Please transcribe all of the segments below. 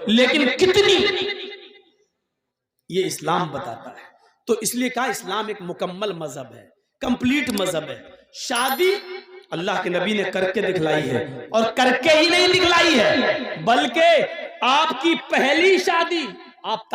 لیکن کتنی، یہ اسلام بتاتا ہے۔ تو اس لیے کہا اسلام ایک مکمل مذہب ہے، کمپلیٹ مذہب ہے۔ شادی اللہ کے نبی نے کر کے دکھلائی ہے، اور کر کے ہی نہیں دکھلائی ہے بلکہ آپ کی پہلی شادی، آپ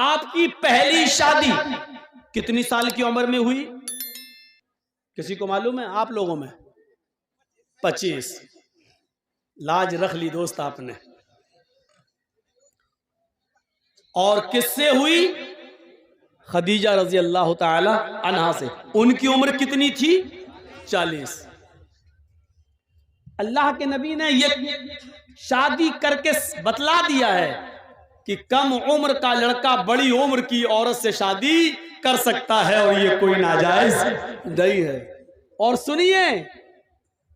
آپ کی پہلی شادی کتنی سال کی عمر میں ہوئی؟ کسی کو معلوم ہے؟ آپ لوگوں میں 25۔ لاج رکھ لی دوست آپ نے۔ اور کس سے ہوئی؟ خدیجہ رضی اللہ تعالی عنہا سے۔ ان کی عمر کتنی تھی؟ 40۔ اللہ کے نبی نے یہ شادی کر کے بتلا دیا ہے کہ کم عمر کا لڑکا بڑی عمر کی عورت سے شادی کر سکتا ہے، اور یہ کوئی ناجائز نہیں ہے۔ اور سنیے،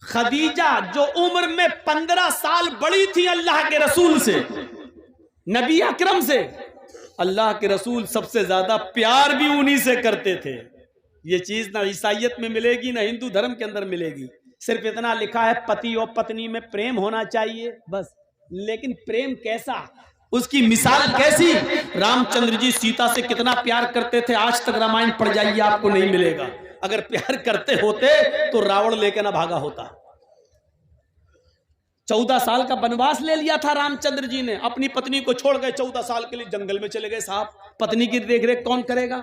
خدیجہ جو عمر میں 15 سال بڑی تھی اللہ کے رسول سے، نبی اکرم سے، اللہ کے رسول سب سے زیادہ پیار بھی انہی سے کرتے تھے۔ یہ چیز نہ عیسائیت میں ملے گی، نہ ہندو دھرم کے اندر ملے گی۔ صرف اتنا لکھا ہے پتی اور پتنی میں پریم ہونا چاہیے بس، لیکن پریم کیسا، اس کی مثال کیسی؟ رام چندر جی سیتا سے کتنا پیار کرتے تھے، آج تک رامائن پڑھ جائیے آپ کو نہیں ملے گا۔ اگر پیار کرتے ہوتے تو راوڑ لے کے نہ بھاگا ہوتا۔ 14 سال کا بنواس لے لیا تھا رام چندر جی نے، اپنی پتنی کو چھوڑ گئے، 14 سال کے لیے جنگل میں چلے گئے۔ صاحب پتنی کی دیکھ ریکھ کون کرے گا؟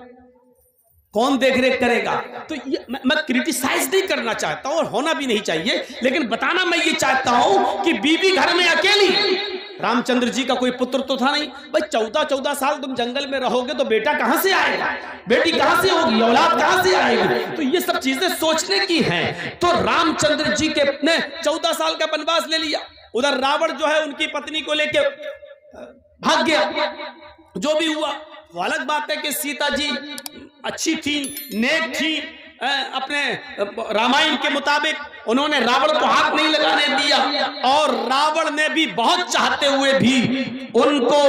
کون دیکھ ریکھ کرے گا؟ تو میں کرٹیسائز نہیں کرنا چاہتا ہوں، اور ہونا بھی نہیں چاہیے، لیکن بتانا میں یہ چاہتا ہوں کہ بیوی گھر میں اکیلی، رام چندر جی کا کوئی پتر تو تھا نہیں بھائی۔ 14 سال تم جنگل میں رہو گے تو بیٹا کہاں سے آئے گا، بیٹی کہاں سے ہوگی، اولاد کہاں سے آئے گی؟ تو یہ سب چیزیں سوچنے کی ہیں۔ تو رام چندر جی کے نے 14 سال کا بنواس لے لیا، ادھر راوڑ جو ہے ان کی پتنی کو لے کے بھاگ گیا۔ جو بھی ہوا وہ الگ بات ہے کہ سیتا جی اچھی تھی، نیک تھی، اپنے رامائن کے مطابق انہوں نے راوڑ کو ہاتھ نہیں لگانے دیا، اور راوڑ نے بھی بہت چاہتے ہوئے بھی ان کو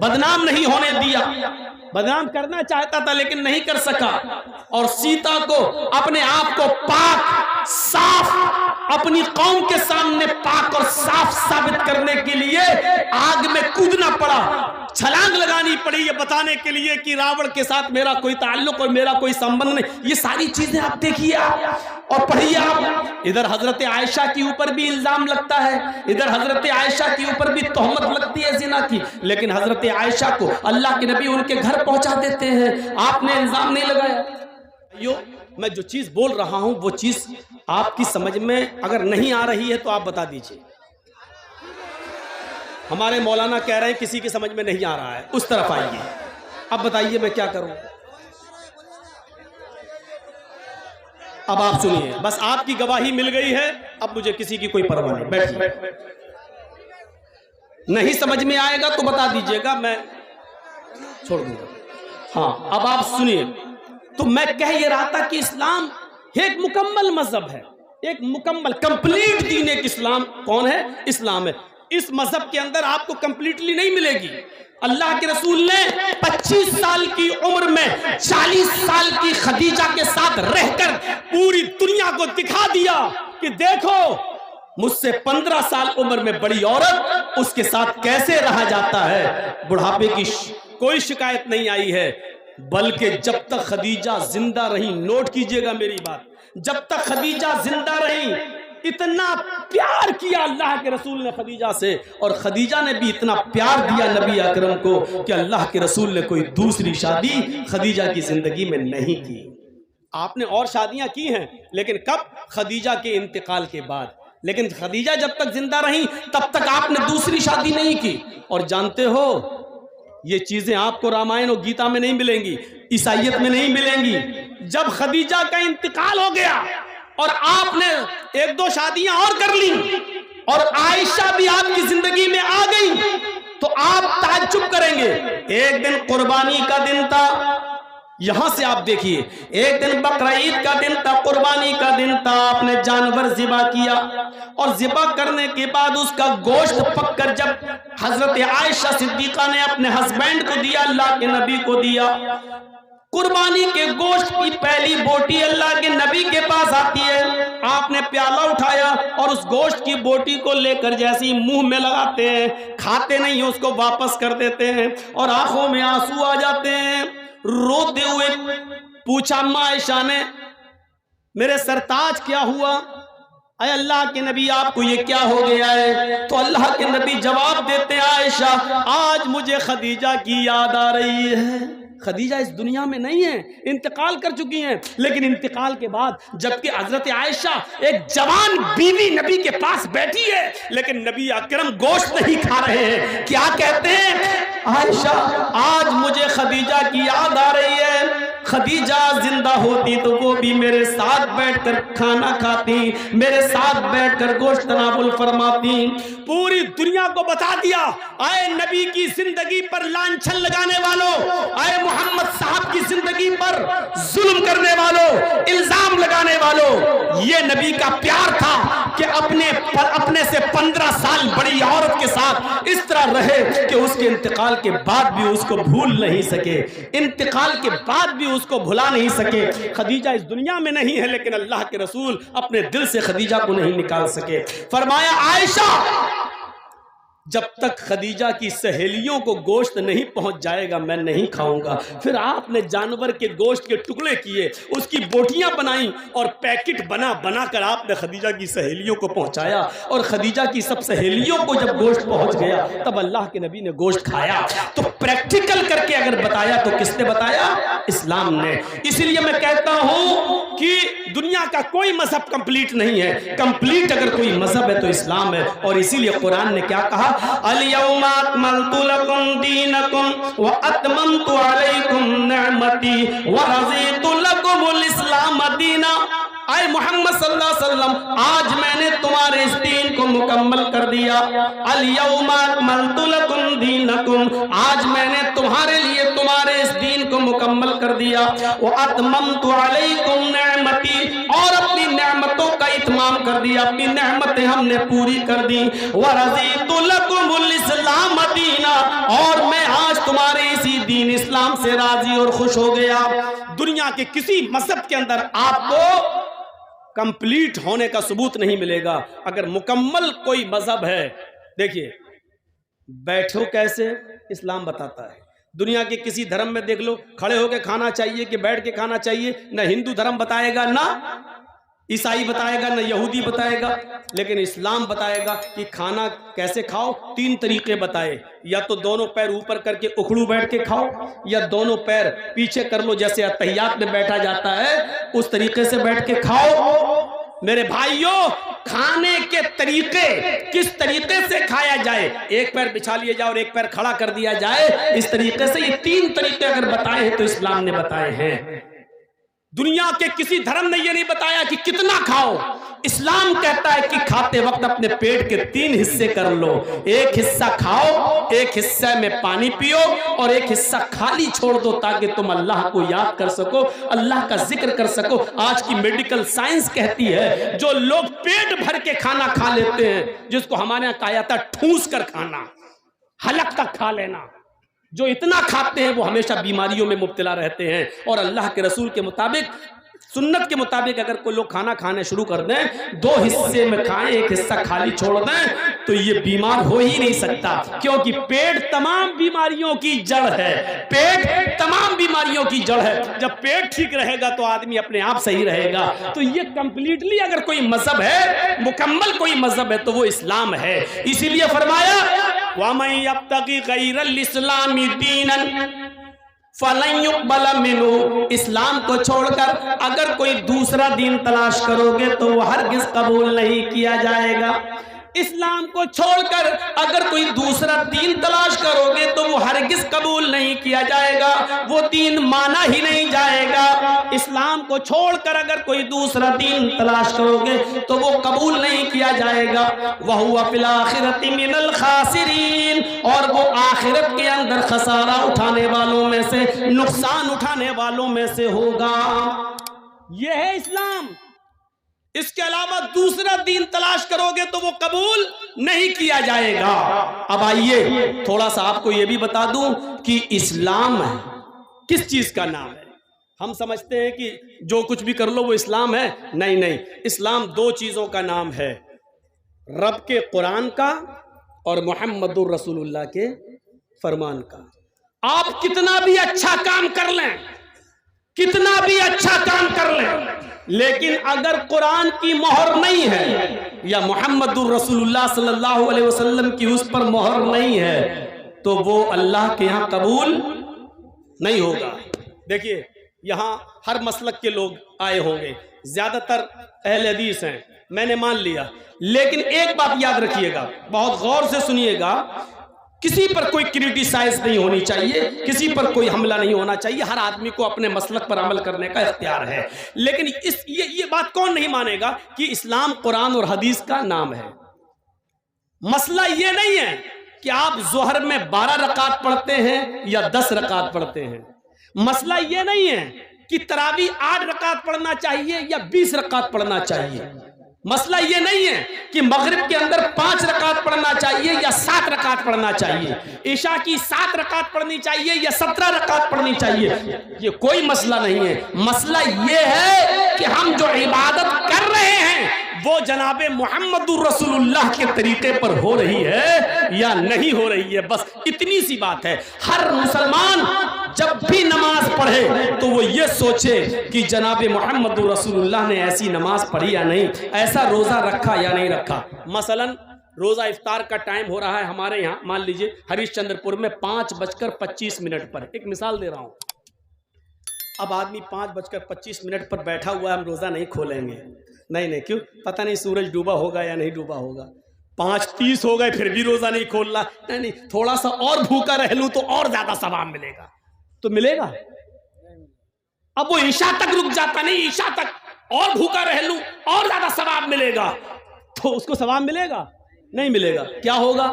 بدنام نہیں ہونے دیا۔ بدنام کرنا چاہتا تھا لیکن نہیں کر سکا، اور سیتا کو اپنے آپ کو پاک صاف، اپنی قوم کے سامنے پاک اور صاف ثابت کرنے کے لیے آگ میں کودنا پڑا، چھلانگ لگانی پڑی، یہ بتانے کے لیے کہ راوڑ کے ساتھ میرا کوئی تعلق اور میرا کوئی سمبند نہیں۔ یہ ساری چیزیں آپ دیکھیے اور پڑھیے آپ۔ ادھر حضرت عائشہ کے اوپر بھی الزام لگتا ہے، ادھر حضرت عائشہ کے اوپر بھی تہمت لگتی ہے زنا کی، لیکن حضرت عائشہ کو اللہ کے نبی ان کے گھر پہنچا دیتے ہیں، آپ نے الزام نہیں لگایا۔ میں جو چیز بول رہا ہوں وہ چیز آپ کی سمجھ میں اگر نہیں آ رہی ہے تو آپ بتا دیجئے۔ ہمارے مولانا کہہ رہے ہیں کسی کی سمجھ میں نہیں آ رہا ہے، اس طرف آئیے، اب بتائیے میں کیا کروں۔ اب آپ سنیے، بس آپ کی گواہی مل گئی ہے، اب مجھے کسی کی کوئی پرواہ نہیں، بیٹھیے۔ نہیں سمجھ میں آئے گا تو بتا دیجئے گا، میں چھوڑ دوں گا۔ ہاں اب آپ سنیے، تو میں کہہ یہ رہا تھا کہ اسلام ایک مکمل مذہب ہے، ایک مکمل کمپلیٹ دین ایک اسلام کون ہے؟ اسلام ہے۔ اس مذہب کے اندر آپ کو کمپلیٹلی نہیں ملے گی۔ اللہ کے رسول نے 25 سال کی عمر میں 40 سال کی خدیجہ کے ساتھ رہ کر پوری دنیا کو دکھا دیا کہ دیکھو مجھ سے 15 سال عمر میں بڑی عورت، اس کے ساتھ کیسے رہا جاتا ہے۔ بڑھاپے کی کوئی شکایت نہیں آئی ہے، بلکہ جب تک خدیجہ زندہ رہی، نوٹ کیجئے گا میری بات، جب تک خدیجہ زندہ رہی اتنا پیار کیا اللہ کے رسول نے خدیجہ سے، اور خدیجہ نے بھی اتنا پیار دیا نبی اکرم کو کہ اللہ کے رسول نے کوئی دوسری شادی خدیجہ کی زندگی میں نہیں کی۔ آپ نے اور شادیاں کی ہیں لیکن کب؟ خدیجہ کے انتقال کے بعد، لیکن خدیجہ جب تک زندہ رہی تب تک آپ نے دوسری شادی نہیں کی۔ اور جانتے ہو یہ چیزیں آپ کو رامائن اور گیتا میں نہیں ملیں گی، عیسائیت میں نہیں ملیں گی۔ جب خدیجہ کا انتقال ہو گیا اور آپ نے 1-2 شادیاں اور کر لی اور عائشہ بھی آپ کی زندگی میں آ گئی تو آپ تعجب کریں گے۔ ایک دن قربانی کا دن تھا، یہاں سے آپ دیکھیے، ایک دن بقرعید کا دن تھا، قربانی کا دن تھا، آپ نے جانور ذبح کیا اور ذبح کرنے کے بعد اس کا گوشت پک کر جب حضرت عائشہ صدیقہ نے اپنے ہسبینڈ کو دیا، اللہ کے نبی کو دیا، قربانی کے گوشت کی پہلی بوٹی اللہ کے نبی کے پاس آتی ہے، آپ نے پیالہ اٹھایا اور اس گوشت کی بوٹی کو لے کر جیسی منہ میں لگاتے ہیں، کھاتے نہیں، اس کو واپس کر دیتے ہیں اور آنکھوں میں آنسو آ جاتے ہیں، روتے ہوئے پوچھا اما عائشہ نے میرے سرتاج کیا ہوا؟ اے اللہ کے نبی آپ کو یہ کیا ہو گیا ہے؟ تو اللہ کے نبی جواب دیتے ہیں عائشہ آج مجھے خدیجہ کی یاد آ رہی ہے۔ خدیجہ اس دنیا میں نہیں ہیں، انتقال کر چکی ہیں، لیکن انتقال کے بعد جبکہ حضرت عائشہ ایک جوان بیوی نبی کے پاس بیٹھی ہے، لیکن نبی اکرم گوشت نہیں کھا رہے ہیں، کیا کہتے ہیں عائشہ آج مجھے خدیجہ کی یاد آ رہی ہے، خدیجہ زندہ ہوتی تو وہ بھی میرے ساتھ بیٹھ کر کھانا کھاتی، میرے ساتھ بیٹھ کر گوشت تناول فرماتی۔ پوری دنیا کو بتا دیا اے نبی کی زندگی پر لانچھن لگانے والوں، اے محمد صاحب کی زندگی پر ظلم کرنے والوں، الزام لگانے والوں، یہ نبی کا پیار تھا کہ اپنے سے 15 سال بڑی عورت کے ساتھ اس طرح رہے کہ اس کے انتقال کے بعد بھی اس کو بھول نہیں سکے، انتقال کے بعد بھی اس کو بھلا نہیں سکے۔ خدیجہ اس دنیا میں نہیں ہے، لیکن اللہ کے رسول اپنے دل سے خدیجہ کو نہیں نکال سکے۔ فرمایا عائشہ جب تک خدیجہ کی سہیلیوں کو گوشت نہیں پہنچ جائے گا میں نہیں کھاؤں گا۔ پھر آپ نے جانور کے گوشت کے ٹکڑے کیے، اس کی بوٹیاں بنائیں اور پیکٹ بنا بنا کر آپ نے خدیجہ کی سہیلیوں کو پہنچایا، اور خدیجہ کی سب سہیلیوں کو جب گوشت پہنچ گیا تب اللہ کے نبی نے گوشت کھایا۔ تو پریکٹیکل کر کے اگر بتایا تو کس نے بتایا؟ اسلام نے۔ اسی لیے میں کہتا ہوں کہ دنیا کا کوئی مذہب کمپلیٹ نہیں ہے، کمپلیٹ اگر کوئی مذہب ہے تو اسلام ہے۔ اور اسی لیے قرآن نے کیا کہا؟ اليوم اکملت لکم دینکم واتممت علیکم نعمتی ورضیت لکم الاسلام دینا۔ اے محمد صلی اللہ علیہ وسلم آج میں نے تمہارے اس دین کو مکمل کر دیا۔ اليوم اکملت لکم دینکم آج میں نے تمہارے لیے تمہارے اس دین کو مکمل کر دیا۔ واتممت علیکم نعمتی اور اپنی نعمتوں کا اتمام کر دیا، اپنی نعمتیں ہم نے پوری کر دی۔ ورضیت لکم الاسلام دینا اور میں آج تمہارے اسی دین اسلام سے راضی اور خوش ہو گیا۔ دنیا کے کسی مذہب کے اندر آپ کو کمپلیٹ ہونے کا ثبوت نہیں ملے گا۔ اگر مکمل کوئی مذہب ہے، دیکھیے بیٹھو کیسے اسلام بتاتا ہے۔ دنیا کے کسی دھرم میں دیکھ لو کھڑے ہو کے کھانا چاہیے کہ بیٹھ کے کھانا چاہیے، نہ ہندو دھرم بتائے گا، نہ عیسائی بتائے گا، نہ یہودی بتائے گا، لیکن اسلام بتائے گا کہ کھانا کیسے کھاؤ۔ 3 طریقے بتائے، یا تو دونوں پیر اوپر کر کے اکھڑو بیٹھ کے کھاؤ، یا دونوں پیر پیچھے کر لو جیسے اتحیات میں بیٹھا جاتا ہے اس طریقے سے بیٹھ کے کھاؤ۔ میرے بھائیوں کھانے کے طریقے کس طریقے سے کھایا جائے، ایک پیر بچھا لیا جائے اور ایک پیر کھڑا کر دیا جائے، اس طریقے سے یہ 3 طریقے اگر بتائے ہیں تو اسلام نے بتائے ہیں۔ دنیا کے کسی دھرم نے یہ نہیں بتایا کہ کتنا کھاؤ۔ اسلام کہتا ہے کہ کھاتے وقت اپنے پیٹ کے 3 حصے کر لو، ایک حصہ کھاؤ، ایک حصہ میں پانی پیو اور ایک حصہ خالی چھوڑ دو تاکہ تم اللہ کو یاد کر سکو، اللہ کا ذکر کر سکو۔ آج کی میڈیکل سائنس کہتی ہے جو لوگ پیٹ بھر کے کھانا کھا لیتے ہیں، جس کو ہمارے یہاں کہا جاتا ہے ٹھوس کر کھانا، حلق تک کھا لینا، جو اتنا کھاتے ہیں وہ ہمیشہ بیماریوں میں مبتلا رہتے ہیں۔ اور اللہ کے رسول کے مطابق، سنت کے مطابق اگر کوئی لوگ کھانا کھانے شروع کر دیں 2 حصے میں کھائیں، ایک حصہ خالی چھوڑ دیں، تو یہ بیمار ہو ہی نہیں سکتا، کیونکہ پیٹ تمام بیماریوں کی جڑ ہے، پیٹ تمام بیماریوں کی جڑ ہے۔ جب پیٹ ٹھیک رہے گا تو آدمی اپنے آپ صحیح رہے گا۔ تو یہ کمپلیٹلی اگر کوئی مذہب ہے، مکمل کوئی مذہب ہے تو وہ اسلام ہے۔ اسی لیے فرمایا وَمَن يَبْتَغِ غَيْرَ الْإِسْلَامِ دِينًا فَلَن يُقْبَلَ مِنْهُ، اسلام کو چھوڑ کر اگر کوئی دوسرا دین تلاش کرو گے تو وہ ہرگز قبول نہیں کیا جائے گا۔ اسلام کو چھوڑ کر اگر کوئی دوسرا دین تلاش کرو گے تو وہ ہرگز قبول نہیں کیا جائے گا، وہ دین مانا ہی نہیں جائے گا۔ اسلام کو چھوڑ کر اگر کوئی دوسرا دین تلاش کرو گے تو وہ قبول نہیں کیا جائے گا۔ وَهُوَ فِي الْآخِرَةِ مِنَ الْخَاسِرِينَ، اور وہ آخرت کے اندر خسارہ اٹھانے والوں میں سے، نقصان اٹھانے والوں میں سے ہوگا۔ یہ ہے اسلام۔ اس کے علاوہ دوسرا دین تلاش کرو گے تو وہ قبول نہیں کیا جائے گا۔ اب آئیے تھوڑا سا آپ کو یہ بھی بتا دوں کہ اسلام کس چیز کا نام ہے۔ ہم سمجھتے ہیں کہ جو کچھ بھی کر لو وہ اسلام ہے. نہیں نہیں، اسلام دو چیزوں کا نام ہے، رب کے قرآن کا اور محمد الرسول اللہ کے فرمان کا. آپ کتنا بھی اچھا کام کر لیں، کتنا بھی اچھا کام کر لیں، لیکن اگر قرآن کی مہر نہیں ہے یا محمد الرسول اللہ صلی اللہ علیہ وسلم کی اس پر مہر نہیں ہے تو وہ اللہ کے یہاں قبول نہیں ہوگا. دیکھیے یہاں ہر مسلک کے لوگ آئے ہوں گے، زیادہ تر اہل حدیث ہیں، میں نے مان لیا، لیکن ایک بات یاد رکھیے گا، بہت غور سے سنیے گا، کسی پر کوئی کریٹیسائز نہیں ہونی چاہیے، کسی پر کوئی حملہ نہیں ہونا چاہیے، ہر آدمی کو اپنے مسلک پر عمل کرنے کا اختیار ہے. لیکن یہ بات کون نہیں مانے گا کہ اسلام قرآن اور حدیث کا نام ہے. مسئلہ یہ نہیں ہے کہ آپ ظہر میں 12 رکعت پڑھتے ہیں یا 10 رکعت پڑھتے ہیں. مسئلہ یہ نہیں ہے کہ تراویح 8 رکعت پڑھنا چاہیے یا 20 رکعت پڑھنا چاہیے. مسئلہ یہ نہیں ہے کہ مغرب کے اندر 5 رکعت پڑھنا چاہیے یا 7 رکعت پڑھنا چاہیے، عشاء کی 7 رکعت پڑھنی چاہیے یا 17 رکعت پڑھنی چاہیے. یہ کوئی مسئلہ نہیں ہے. مسئلہ یہ ہے کہ ہم جو عبادت کر رہے ہیں وہ جناب محمد الرسول اللہ کے طریقے پر ہو رہی ہے یا نہیں ہو رہی ہے. بس اتنی سی بات ہے. ہر مسلمان جب بھی نماز پڑھے تو وہ یہ سوچے کہ جناب محمد رسول اللہ نے ایسی نماز پڑھی یا نہیں، ایسا روزہ رکھا یا نہیں رکھا. مثلا روزہ افطار کا ٹائم ہو رہا ہے ہمارے یہاں، مان لیجئے ہریش چندر پور میں 5:25 پر. ایک مثال دے رہا ہوں. اب آدمی 5:25 پر بیٹھا ہوا ہے، ہم روزہ نہیں کھولیں گے. نہیں کیوں؟ پتہ نہیں سورج ڈوبا ہوگا یا نہیں ڈوبا ہوگا. 5:30 ہو گئے پھر بھی روزہ نہیں کھولنا. نہیں تھوڑا سا اور بھوکا رہ لوں تو اور زیادہ ثواب ملے گا. تو ملے گا؟ اب وہ عشاء تک رک جاتا، نہیں عشاء تک اور بھوکا رہ لوں اور زیادہ ثواب ملے گا، تو اس کو ثواب ملے گا؟ نہیں ملے گا. کیا ہوگا؟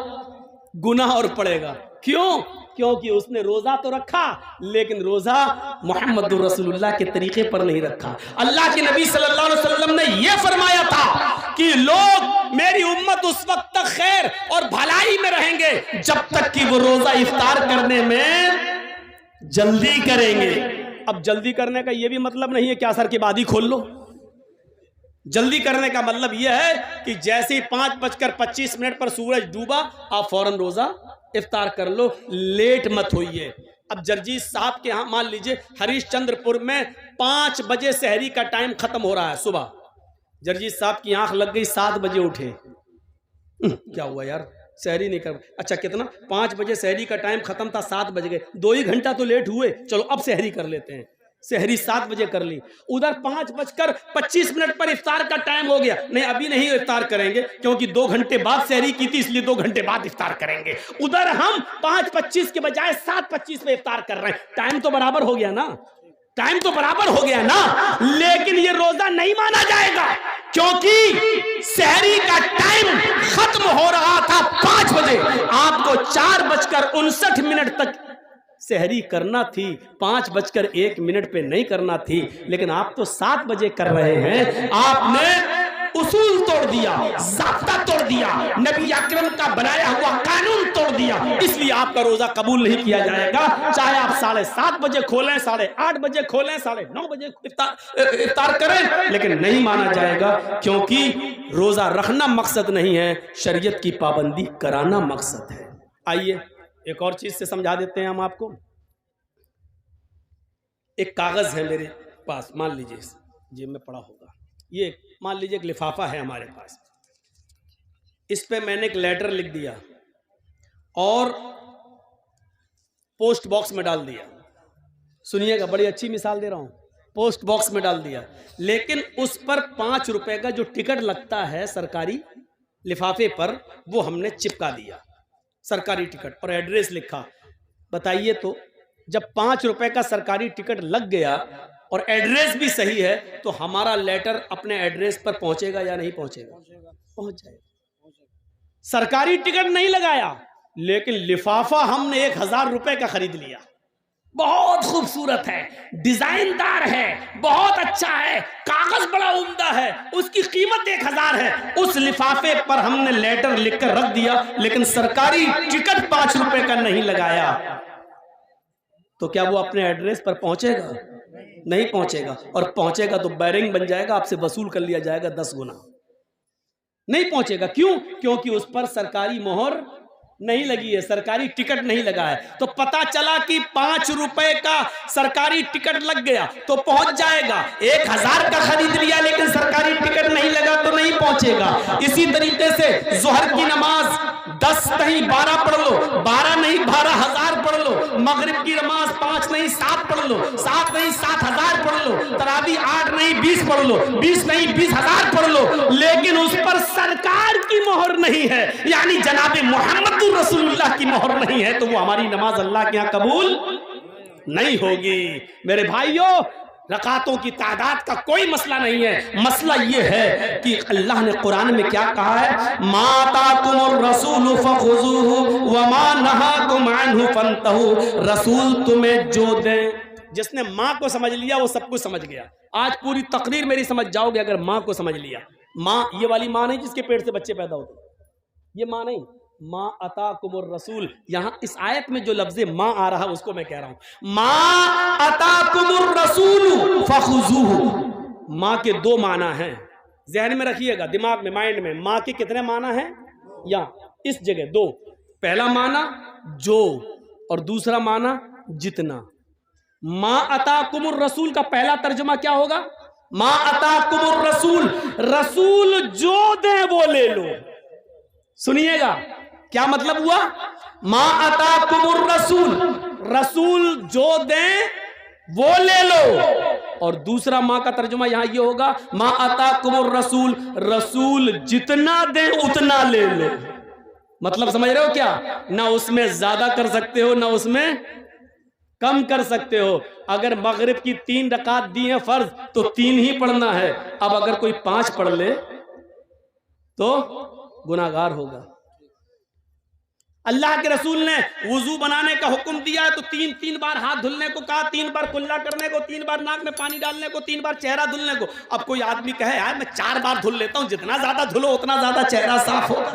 گناہ اور پڑے گا. کیوں؟ کیونکہ اس نے روزہ تو رکھا لیکن روزہ محمد رسول اللہ کے طریقے پر نہیں رکھا. اللہ کے نبی صلی اللہ علیہ وسلم نے یہ فرمایا تھا کہ لوگ میری امت اس وقت تک خیر اور بھلائی میں رہیں گے جب تک کہ وہ روزہ افطار کرنے میں جلدی کریں گے. اب جلدی کرنے کا یہ بھی مطلب نہیں ہے کہ عصر کے بعد ہی کھول لو. جلدی کرنے کا مطلب یہ ہے کہ جیسے ہی 5:25 پر سورج ڈوبا آپ فوراً روزہ افطار کر لو، لیٹ مت ہوئیے. اب جرجیت صاحب کے ہاں مان لیجئے ہریش چندر پور میں 5 بجے سحری کا ٹائم ختم ہو رہا ہے صبح. جرجیت صاحب کی آنکھ لگ گئی، 7 بجے اٹھے. کیا ہوا یار، سحری نہیں کر؟ اچھا کتنا؟ 5 بجے سحری کا ٹائم ختم تھا، 7 بج گئے، 2 ہی گھنٹہ تو لیٹ ہوئے، چلو اب سحری کر لیتے ہیں. سحری 7 بجے کر لی. ادھر 5:25 پر افطار کا ٹائم ہو گیا. نہیں ابھی نہیں افطار کریں گے کیونکہ 2 گھنٹے بعد سحری کی تھی، اس لیے 2 گھنٹے بعد افطار کریں گے. ادھر ہم 5:25 کے بجائے 7:25 پہ افطار کر رہے ہیں. ٹائم تو برابر ہو گیا نا، ٹائم تو برابر ہو گیا نا، لیکن یہ روزہ نہیں مانا جائے گا کیونکہ سحری کا ٹائم ختم ہو رہا تھا 5 بجے. آپ کو 4:59 تک سحری کرنا تھی، 5:01 پہ نہیں کرنا تھی، لیکن آپ تو 7 بجے کر رہے ہیں. آپ نے اصول توڑ دیا، ضابطہ توڑ دیا، نبی اکرم کا بنایا ہوا قانون توڑ دیا. اس لیے آپ کا روزہ قبول نہیں کیا جائے گا. چاہے آپ 7:30 بجے کھولیں، 8:30 بجے کھولیں، 9:30 بجے افطار کریں، لیکن نہیں مانا جائے گا کیونکہ روزہ رکھنا مقصد نہیں ہے، شریعت کی پابندی کرانا مقصد ہے. آئیے ایک اور چیز سے سمجھا دیتے ہیں ہم آپ کو. ایک کاغذ ہے میرے پاس، مان لیجئے جیب میں پڑا ہوگا، یہ مان لیجئے ایک لفافہ ہے ہمارے پاس. اس پہ میں نے ایک لیٹر لکھ دیا اور پوسٹ باکس میں ڈال دیا. سنیے گا، بڑی اچھی مثال دے رہا ہوں. پوسٹ باکس میں ڈال دیا، لیکن اس پر 5 روپے کا جو ٹکٹ لگتا ہے سرکاری لفافے پر، وہ ہم نے چپکا دیا، سرکاری ٹکٹ، اور ایڈریس لکھا. بتائیے تو جب 5 روپے کا سرکاری ٹکٹ لگ گیا اور ایڈریس بھی صحیح ہے تو ہمارا لیٹر اپنے ایڈریس پر پہنچے گا یا نہیں پہنچے گا؟ پہنچ جائے گا. سرکاری ٹکٹ نہیں لگایا لیکن لفافہ ہم نے 1000 روپے کا خرید لیا. بہت خوبصورت ہے، ڈیزائن دار ہے، بہت اچھا ہے، کاغذ بڑا عمدہ ہے، اس کی قیمت 1000 ہے. اس لفافے پر ہم نے لیٹر لکھ کر رکھ دیا لیکن سرکاری ٹکٹ 5 روپے کا نہیں لگایا، تو کیا وہ اپنے ایڈریس پر پہنچے گا؟ نہیں پہنچے گا، اور پہنچے گا تو بیرنگ بن جائے گا، آپ سے وصول کر لیا جائے گا 10 گنا. نہیں پہنچے گا. کیوں؟ کیونکہ اس پر سرکاری مہر نہیں لگی ہے، سرکاری ٹکٹ نہیں لگا ہے. تو پتا چلا کہ 5 روپے کا سرکاری ٹکٹ لگ گیا تو پہنچ جائے گا. 1000 کا خرید لیا لیکن سرکاری ٹکٹ نہیں لگا تو نہیں پہنچے گا. اسی طریقے سے ظہر کی نماز 10 نہیں 12 پڑھ لو، 12 نہیں 12,000 پڑھ لو. مغرب کی نماز 5 نہیں 7 پڑھ لو، 7 نہیں 7,000 پڑھ لو. تراویح 8 نہیں 20 پڑھ لو، 20 نہیں 20,000 پڑھ لو. لیکن اس پر سرکار کی مہر نہیں ہے، یعنی جناب محمد رسول اللہ کی مہر نہیں ہے، تو وہ ہماری نماز اللہ کے یہاں قبول نہیں ہوگی. میرے بھائیوں، رکعتوں کی تعداد کا کوئی مسئلہ نہیں ہے. مسئلہ یہ ہے کہ اللہ نے قرآن میں کیا کہا ہے؟ ما آتاکم الرسول فخذوہ وما نہاکم عنہ فانتہوا. رسول تمہیں جو دیں، جس نے ماں کو سمجھ لیا وہ سب کچھ سمجھ گیا. آج پوری تقریر میری سمجھ جاؤ گے اگر ماں کو سمجھ لیا. ماں یہ والی ماں نہیں جس کے پیٹ سے بچے پیدا ہوتے، یہ ماں نہیں. ما اتاکم الرسول، یہاں اس آیت میں جو لفظ ماں آ رہا ہے اس کو میں کہہ رہا ہوں. ما اتاکم الرسول فخذوہ. ماں کے 2 معنی ہیں، ذہن میں رکھیے گا، دماغ میں، مائنڈ میں. ماں کے کتنے معنی ہیں؟ یہاں اس جگہ 2. پہلا معنی جو، اور دوسرا معنی جتنا. ما اتاکم الرسول کا پہلا ترجمہ کیا ہوگا؟ ما اتاکم الرسول، رسول جو دیں وہ لے لو. سنیے گا کیا مطلب ہوا؟ ما اتاکم الرسول، رسول جو دیں وہ لے لو. اور دوسرا ماں کا ترجمہ یہاں یہ ہوگا ما اتاکم الرسول، رسول جتنا دیں اتنا لے لو. مطلب سمجھ رہے ہو کیا؟ نہ اس میں زیادہ کر سکتے ہو نہ اس میں کم کر سکتے ہو. اگر مغرب کی 3 رکعت دی ہیں فرض تو 3 ہی پڑھنا ہے. اب اگر کوئی 5 پڑھ لے تو گناہگار ہوگا. اللہ کے رسول نے وضو بنانے کا حکم دیا ہے تو 3 بار ہاتھ دھلنے کو کہا، 3 بار کلا کرنے کو، 3 بار ناک میں پانی ڈالنے کو، 3 بار چہرہ دھلنے کو. اب کوئی آدمی کہے یار میں 4 بار دھل لیتا ہوں، جتنا زیادہ دھلو اتنا زیادہ چہرہ صاف ہوگا،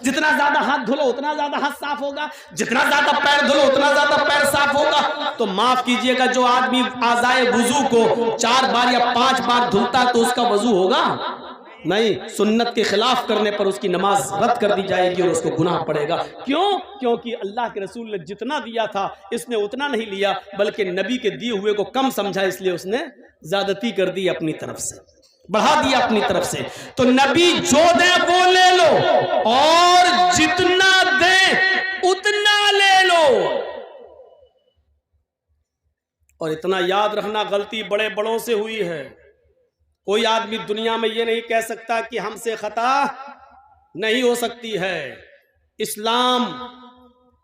جتنا زیادہ ہاتھ دھلو اتنا زیادہ ہاتھ صاف ہوگا، جتنا زیادہ پیر دھلو اتنا زیادہ پیر صاف ہوگا. تو معاف کیجئے گا، جو آدمی اعضائے وضو کو 4 بار یا 5 بار دھلتا تو اس کا وضو ہوگا نہیں. سنت کے خلاف کرنے پر اس کی نماز رد کر دی جائے گی اور اس کو گناہ پڑے گا. کیوں؟ کیونکہ اللہ کے رسول نے جتنا دیا تھا اس نے اتنا نہیں لیا، بلکہ نبی کے دیے ہوئے کو کم سمجھا، اس لیے اس نے زیادتی کر دی اپنی طرف سے، بڑھا دیا اپنی طرف سے. تو نبی جو دے وہ لے لو اور جتنا دے اتنا لے لو. اور اتنا یاد رکھنا، غلطی بڑے بڑوں سے ہوئی ہے. کوئی آدمی دنیا میں یہ نہیں کہہ سکتا کہ ہم سے خطا نہیں ہو سکتی ہے. اسلام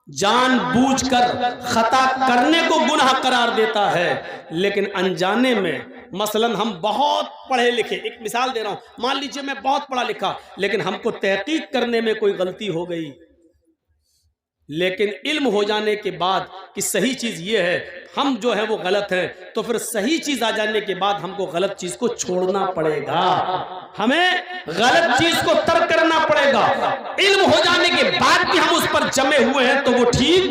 جان بوجھ کر خطا کرنے کو گناہ قرار دیتا ہے، لیکن انجانے میں، مثلا ہم بہت پڑھے لکھے، ایک مثال دے رہا ہوں، مان لیجئے میں بہت پڑھا لکھا لیکن ہم کو تحقیق کرنے میں کوئی غلطی ہو گئی، لیکن علم ہو جانے کے بعد کہ صحیح چیز یہ ہے، ہم جو ہے وہ غلط ہیں، تو پھر صحیح چیز آ جانے کے بعد ہم کو غلط چیز کو چھوڑنا پڑے گا، ہمیں غلط چیز کو ترک کرنا پڑے گا. علم ہو جانے کے بعد بھی ہم اس پر جمے ہوئے ہیں تو وہ ٹھیک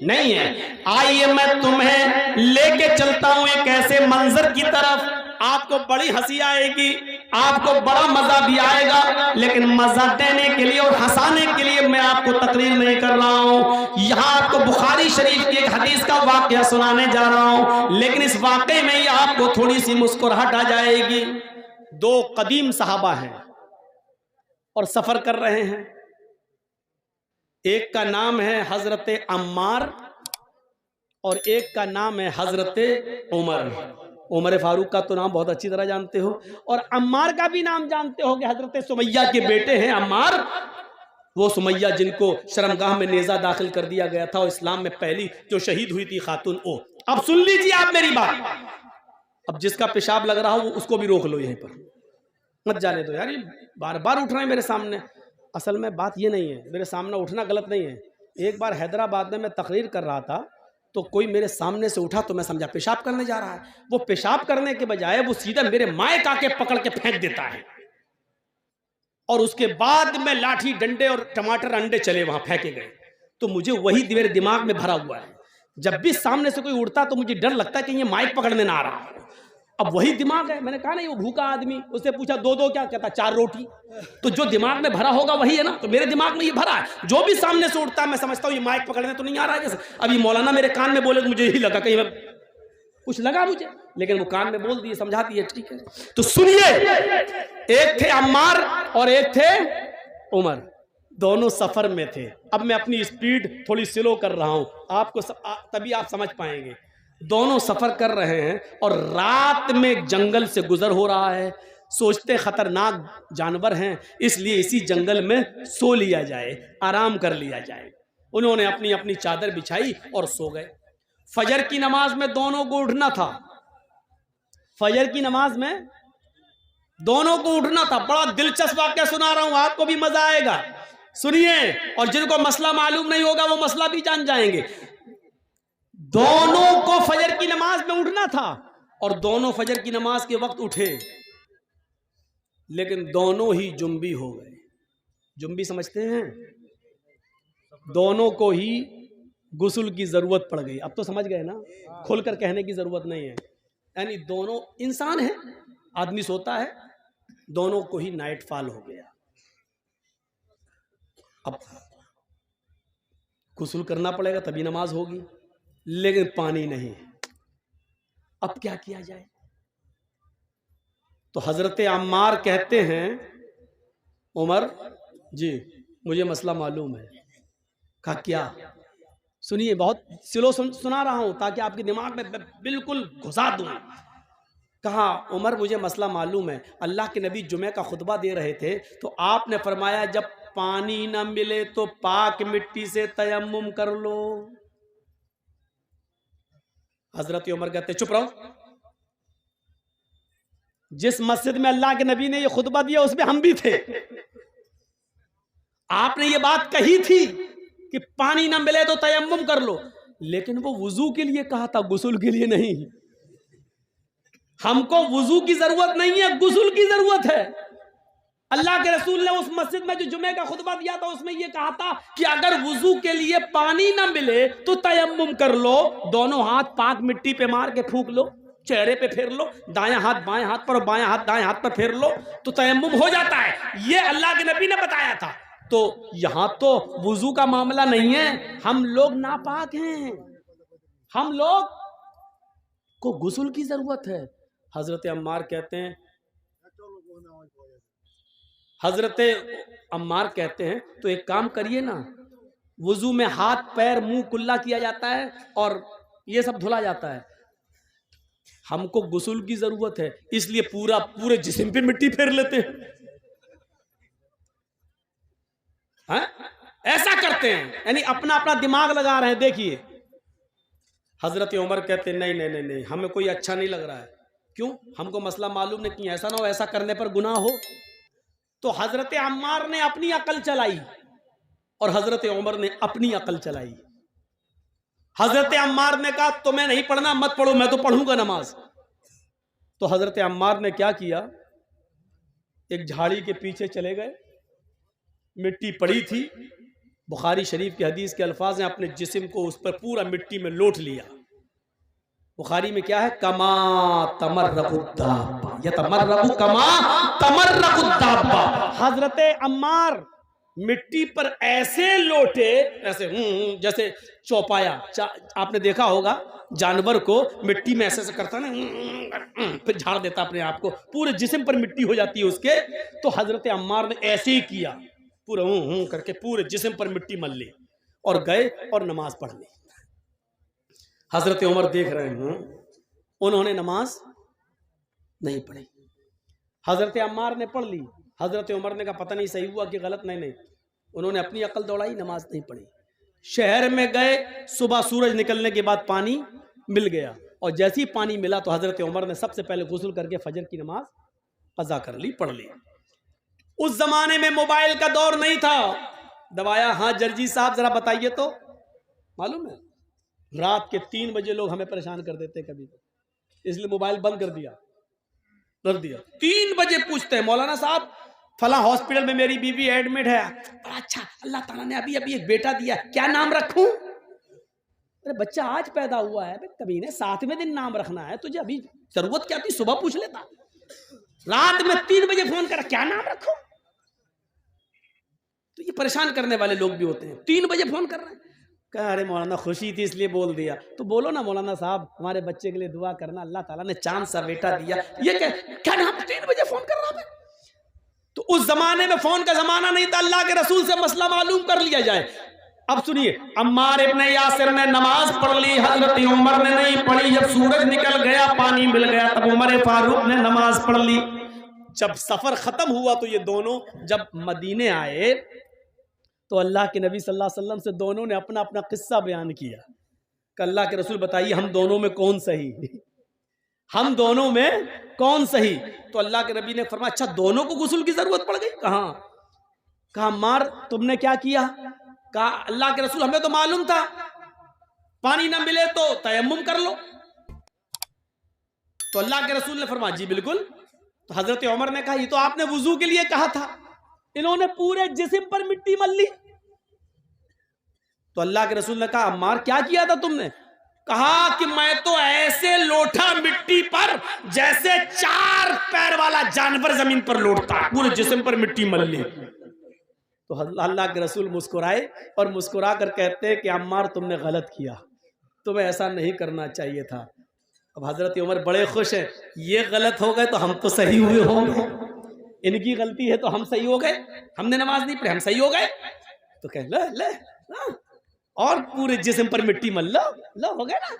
نہیں ہے. آئیے میں تمہیں لے کے چلتا ہوں ایک ایسے منظر کی طرف، آپ کو بڑی ہنسی آئے گی، آپ کو بڑا مزہ بھی آئے گا، لیکن مزہ دینے کے لیے اور ہنسانے کے لیے میں آپ کو تقریر نہیں کر رہا ہوں. یہاں آپ کو بخاری شریف کی ایک حدیث کا واقعہ سنانے جا رہا ہوں، لیکن اس واقعے میں یہ آپ کو تھوڑی سی مسکراہٹ آ جائے گی. 2 قدیم صحابہ ہیں اور سفر کر رہے ہیں. ایک کا نام ہے حضرت عمار اور ایک کا نام ہے حضرت عمر. عمر فاروق کا تو نام بہت اچھی طرح جانتے ہو، اور عمار کا بھی نام جانتے ہو کہ حضرت سمیہ کے بیٹے ہیں عمار. وہ سمیہ جن کو شرمگاہ میں نیزہ داخل کر دیا گیا تھا اور اسلام میں پہلی جو شہید ہوئی تھی خاتون وہ. اب سن لیجیے آپ میری بات. اب جس کا پیشاب لگ رہا ہو اس کو بھی روک لو، یہیں پر مت جانے دو. یار یہ بار بار اٹھ رہے ہیں میرے سامنے. اصل میں بات یہ نہیں ہے، میرے سامنے اٹھنا غلط نہیں ہے. ایک بار حیدرآباد میں تقریر کر رہا تھا تو کوئی میرے سامنے سے اٹھا تو میں سمجھا پیشاب کرنے جا رہا ہے. وہ پیشاب کرنے کے بجائے وہ سیدھا میرے مائک آ کے پکڑ کے پھینک دیتا ہے، اور اس کے بعد میں لاٹھی ڈنڈے اور ٹماٹر انڈے چلے وہاں پھینکے گئے. تو مجھے وہی میرے دماغ میں بھرا ہوا ہے. جب بھی سامنے سے کوئی اڑتا تو مجھے ڈر لگتا ہے کہ یہ مائک پکڑنے نہ آ رہا ہو. اب وہی دماغ ہے. میں نے کہا نا وہ بھوکا آدمی, اس سے پوچھا دو کیا کہتا 4 روٹی. تو جو دماغ میں بھرا ہوگا وہی ہے نا. تو میرے دماغ میں یہ بھرا ہے, جو بھی سامنے سے اٹھتا ہے میں سمجھتا ہوں یہ مائک پکڑنے تو نہیں آ رہا ہے. جیسے ابھی مولانا میرے کان میں بولے تو مجھے یہی لگا, کہیں میں کچھ لگا مجھے, لیکن وہ کان میں بول دیے, سمجھا دیے, ٹھیک ہے. تو سنیے, ایک تھے عمار اور ایک تھے عمر, دونوں سفر میں تھے. اب میں اپنی اسپیڈ تھوڑی سلو کر رہا ہوں آپ کو, تبھی آپ سمجھ پائیں گے. دونوں سفر کر رہے ہیں اور رات میں جنگل سے گزر ہو رہا ہے. سوچتے خطرناک جانور ہیں, اس لیے اسی جنگل میں سو لیا جائے, آرام کر لیا جائے. انہوں نے اپنی اپنی چادر بچھائی اور سو گئے. فجر کی نماز میں دونوں کو اٹھنا تھا. فجر کی نماز میں دونوں کو اٹھنا تھا. بڑا دلچسپ واقعہ سنا رہا ہوں, آپ کو بھی مزہ آئے گا, سنیے. اور جن کو مسئلہ معلوم نہیں ہوگا وہ مسئلہ بھی جان جائیں گے. دونوں کو فجر کی نماز میں اٹھنا تھا اور دونوں فجر کی نماز کے وقت اٹھے, لیکن دونوں ہی جنبی ہو گئے. جنبی سمجھتے ہیں؟ دونوں کو ہی غسل کی ضرورت پڑ گئی. اب تو سمجھ گئے نا, کھل کر کہنے کی ضرورت نہیں ہے. یعنی دونوں انسان ہیں, آدمی سوتا ہے, دونوں کو ہی نائٹ فال ہو گیا. اب غسل کرنا پڑے گا تبھی نماز ہوگی, لیکن پانی نہیں. اب کیا کیا جائے؟ تو حضرت عمار کہتے ہیں عمر جی مجھے مسئلہ معلوم ہے. کہا کیا؟ سنیے, بہت سلو سنا رہا ہوں تاکہ آپ کے دماغ میں بالکل گھسا دوں. کہا عمر مجھے مسئلہ معلوم ہے. اللہ کے نبی جمعہ کا خطبہ دے رہے تھے تو آپ نے فرمایا جب پانی نہ ملے تو پاک مٹی سے تیمم کر لو. حضرت عمر کہتے چپ رہو, جس مسجد میں اللہ کے نبی نے یہ خطبہ دیا اس میں ہم بھی تھے. آپ نے یہ بات کہی تھی کہ پانی نہ ملے تو تیمم کر لو, لیکن وہ وضو کے لیے کہا تھا, غسل کے لیے نہیں. ہم کو وضو کی ضرورت نہیں ہے, غسل کی ضرورت ہے. اللہ کے رسول نے اس مسجد میں جو جمعے کا خطبہ دیا تھا اس میں یہ کہا تھا کہ اگر وضو کے لیے پانی نہ ملے تو تیمم کر لو. دونوں ہاتھ پاک مٹی پہ مار کے پھونک لو, چہرے پہ پھیر لو, دایاں ہاتھ بائیں ہاتھ پر اور بایاں ہاتھ دائیں ہاتھ پر پھیر لو تو تیمم ہو جاتا ہے. یہ اللہ کے نبی نے بتایا تھا. تو یہاں تو وضو کا معاملہ نہیں ہے, ہم لوگ ناپاک ہیں, ہم لوگ کو غسل کی ضرورت ہے. حضرت عمار کہتے ہیں تو ایک کام کریے نا, وضو میں ہاتھ پیر منہ کلا کیا جاتا ہے اور یہ سب دھلا جاتا ہے. ہم کو غسل کی ضرورت ہے, اس لیے پورے جسم پہ مٹی پھیر لیتے ہیں. ایسا کرتے ہیں, یعنی اپنا دماغ لگا رہے ہیں. دیکھیے حضرت عمر کہتے ہیں نہیں ہمیں کوئی اچھا نہیں لگ رہا ہے. کیوں؟ ہم کو مسئلہ معلوم نہیں, ایسا نہ ہو ایسا کرنے پر گناہ ہو. تو حضرت عمار نے اپنی عقل چلائی اور حضرت عمر نے اپنی عقل چلائی. حضرت عمار نے کہا تمہیں نہیں پڑھنا مت پڑھو, میں تو پڑھوں گا نماز. تو حضرت عمار نے کیا کیا, ایک جھاڑی کے پیچھے چلے گئے, مٹی پڑی تھی, بخاری شریف کی حدیث کے الفاظ ہیں, اپنے جسم کو اس پر پورا مٹی میں لوٹ لیا. بخاری میں کیا ہے, کما تمرق الدابہ یتمرق کما تمرق الدابہ. حضرت عمار مٹی پر ایسے لوٹے, ایسے جیسے چوپایا. آپ نے دیکھا ہوگا جانور کو مٹی میں ایسے کرتا نا, پھر جھاڑ دیتا اپنے آپ کو, پورے جسم پر مٹی ہو جاتی ہے اس کے. تو حضرت عمار نے ایسے ہی کیا, پورا کر کے پورے جسم پر مٹی مل لی اور گئے اور نماز پڑھ لی. حضرت عمر دیکھ رہے ہیں, انہوں نے نماز نہیں پڑھی. حضرت عمار نے پڑھ لی. حضرت عمر نے کہا پتہ نہیں صحیح ہوا کہ غلط. نہیں, انہوں نے اپنی عقل دوڑائی, نماز نہیں پڑھی. شہر میں گئے, صبح سورج نکلنے کے بعد پانی مل گیا, اور جیسے ہی پانی ملا تو حضرت عمر نے سب سے پہلے غسل کر کے فجر کی نماز قضا کر لی, پڑھ لی. اس زمانے میں موبائل کا دور نہیں تھا. دبایا, ہاں جرجی صاحب ذرا بتائیے تو. معلوم ہے رات کے 3 بجے لوگ ہمیں پریشان کر دیتے کبھی, اس لیے موبائل بند کر دیا. 3 بجے پوچھتے ہیں مولانا صاحب فلاں ہاسپٹل میں میری بیوی ایڈمٹ ہے. اچھا, اللہ تعالیٰ نے ابھی ایک بیٹا دیا, کیا نام رکھوں؟ ارے بچہ آج پیدا ہوا ہے کمینے 7ویں دن نام رکھنا ہے تجھے، ابھی ضرورت کیا تھی؟ صبح پوچھ لیتا، رات میں 3 بجے فون کر کیا نام رکھو؟ تو یہ پریشان کرنے والے لوگ بھی ہوتے ہیں، 3 بجے فون کر رہے ہیں، کہا ارے مولانا خوشی تھی اس لیے بول دیا۔ تو بولو نا مولانا صاحب ہمارے بچے کے لیے دعا کرنا، اللہ تعالیٰ نے چاند سا بیٹا دیا، یہ کیا نام 3 بجے فون کر رہا ہے؟ تو اس زمانے میں فون کا زمانہ نہیں تھا، اللہ کے رسول سے مسئلہ معلوم کر لیا جائے۔ اب سنیے، عمار ابن یاسر نے نماز پڑھ لی، حضرت عمر نے نہیں پڑھی، جب سورج نکل گیا پانی مل گیا تب عمر فاروق نے نماز پڑھ لی۔ جب سفر ختم ہوا تو یہ دونوں جب مدینے آئے تو اللہ کے نبی صلی اللہ علیہ وسلم سے دونوں نے اپنا اپنا قصہ بیان کیا کہ اللہ کے رسول بتائیے ہم دونوں میں کون صحیح، ہم دونوں میں کون صحیح؟ تو اللہ کے نبی نے فرمایا اچھا دونوں کو غسل کی ضرورت پڑ گئی؟ کہا عمار تم نے کیا کیا؟ کہا اللہ کے رسول ہمیں تو معلوم تھا پانی نہ ملے تو تیمم کر لو۔ تو اللہ کے رسول نے فرمایا جی بالکل۔ تو حضرت عمر نے کہا یہ تو آپ نے وضو کے لیے کہا تھا، انہوں نے پورے جسم پر مٹی مل لی۔ تو اللہ کے رسول نے کہا عمار کیا کیا تھا تم نے؟ کہا کہ میں تو ایسے لوٹا مٹی پر جیسے 4 پیر والا جانور زمین پر لوٹتا، پورے جسم پر مٹی مل لی۔ تو اللہ کے رسول مسکرائے اور مسکرا کر کہتے ہیں کہ عمار تم نے غلط کیا، تمہیں ایسا نہیں کرنا چاہیے تھا۔ اب حضرت عمر بڑے خوش ہیں، یہ غلط ہو گئے تو ہم تو صحیح ہوئے ہوں گے، ان کی غلطی ہے تو ہم صحیح ہو گئے، ہم نے نماز نہیں پڑھی ہم صحیح ہو گئے۔ تو کہ لے اور پورے جسم پر مٹی مل لو ہو گئے نا۔